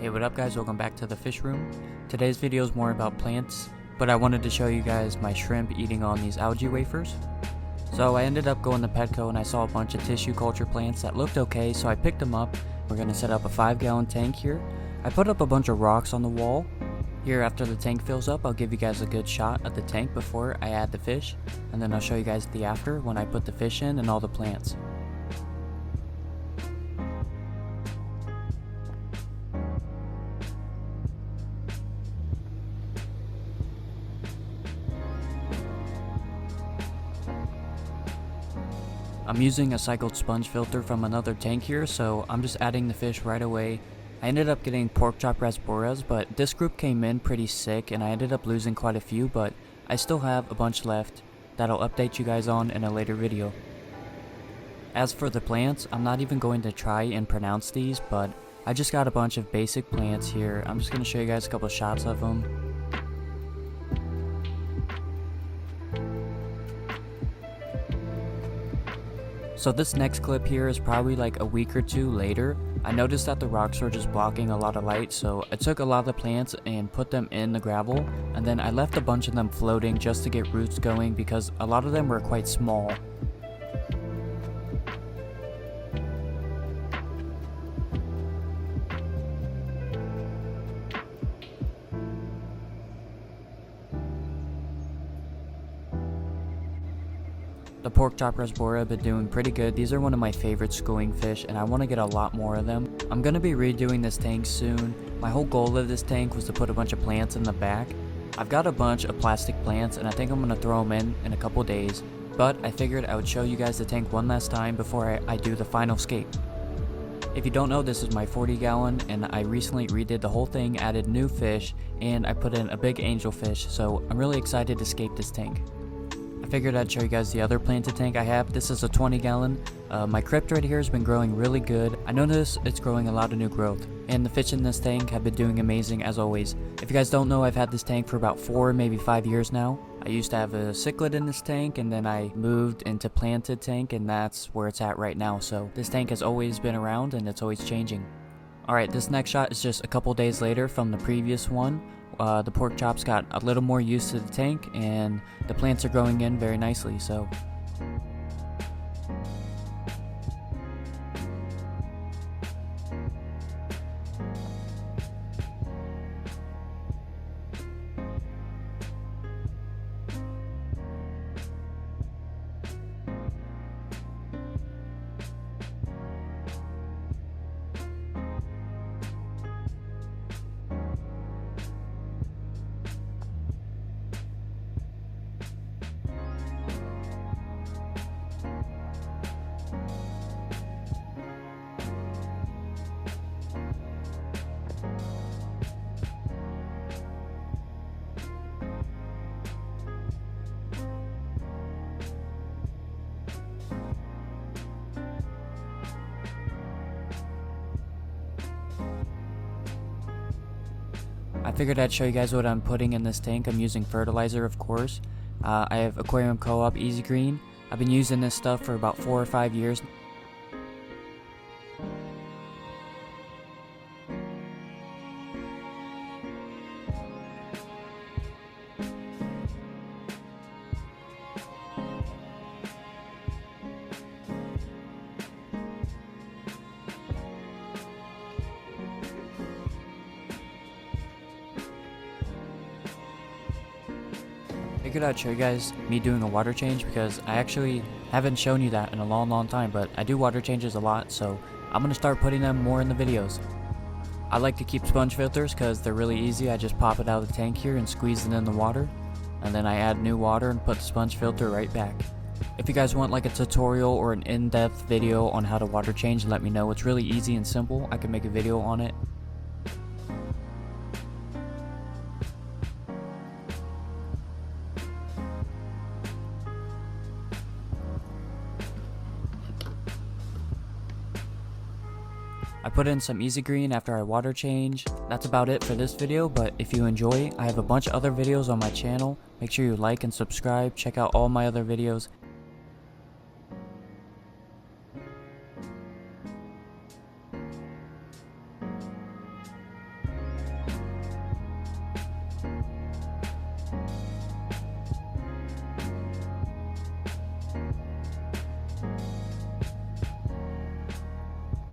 Hey, what up guys, welcome back to the fish room. Today's video is more about plants, but I wanted to show you guys my shrimp eating on these algae wafers. So I ended up going to Petco and I saw a bunch of tissue culture plants that looked okay, so I picked them up. We're going to set up a 5-gallon tank here. I put up a bunch of rocks on the wall. Here, after the tank fills up, I'll give you guys a good shot of the tank before I add the fish, and then I'll show you guys the after when I put the fish in and all the plants. I'm using a cycled sponge filter from another tank here, so I'm just adding the fish right away. I ended up getting pork chop rasboras, but this group came in pretty sick and I ended up losing quite a few, but I still have a bunch left that I'll update you guys on in a later video. As for the plants, I'm not even going to try and pronounce these, but I just got a bunch of basic plants here. I'm just going to show you guys a couple shots of them. So this next clip here is probably like a week or two later. I noticed that the rocks were just blocking a lot of light, so I took a lot of the plants and put them in the gravel, and then I left a bunch of them floating just to get roots going because a lot of them were quite small. The pork chop rasbora have been doing pretty good. These are one of my favorite schooling fish and I want to get a lot more of them. I'm going to be redoing this tank soon. My whole goal of this tank was to put a bunch of plants in the back. I've got a bunch of plastic plants and I think I'm going to throw them in a couple days. But I figured I would show you guys the tank one last time before I do the final scape. If you don't know, this is my 40-gallon and I recently redid the whole thing, added new fish, and I put in a big angelfish, so I'm really excited to scape this tank. I figured I'd show you guys the other planted tank I have. This is a 20-gallon. My crypt right here has been growing really good. I noticed it's growing a lot of new growth, and the fish in this tank have been doing amazing as always. If you guys don't know, I've had this tank for about 4, maybe 5 years now. I used to have a cichlid in this tank, and then I moved into planted tank, and that's where it's at right now. So this tank has always been around, and it's always changing. Alright, this next shot is just a couple days later from the previous one. The pork chops got a little more used to the tank and the plants are growing in very nicely, so I figured I'd show you guys what I'm putting in this tank. I'm using fertilizer, of course. I have Aquarium Co-op Easy Green. I've been using this stuff for about 4 or 5 years. I figured I'd show you guys me doing a water change because I actually haven't shown you that in a long time, but I do water changes a lot, so I'm going to start putting them more in the videos. I like to keep sponge filters because they're really easy. I just pop it out of the tank here and squeeze it in the water, and then I add new water and put the sponge filter right back. If you guys want like a tutorial or an in-depth video on how to water change, let me know. It's really easy and simple. I can make a video on it. I put in some easy green after I water change. That's about it for this video, but if you enjoy, I have a bunch of other videos on my channel. Make sure you like and subscribe, check out all my other videos,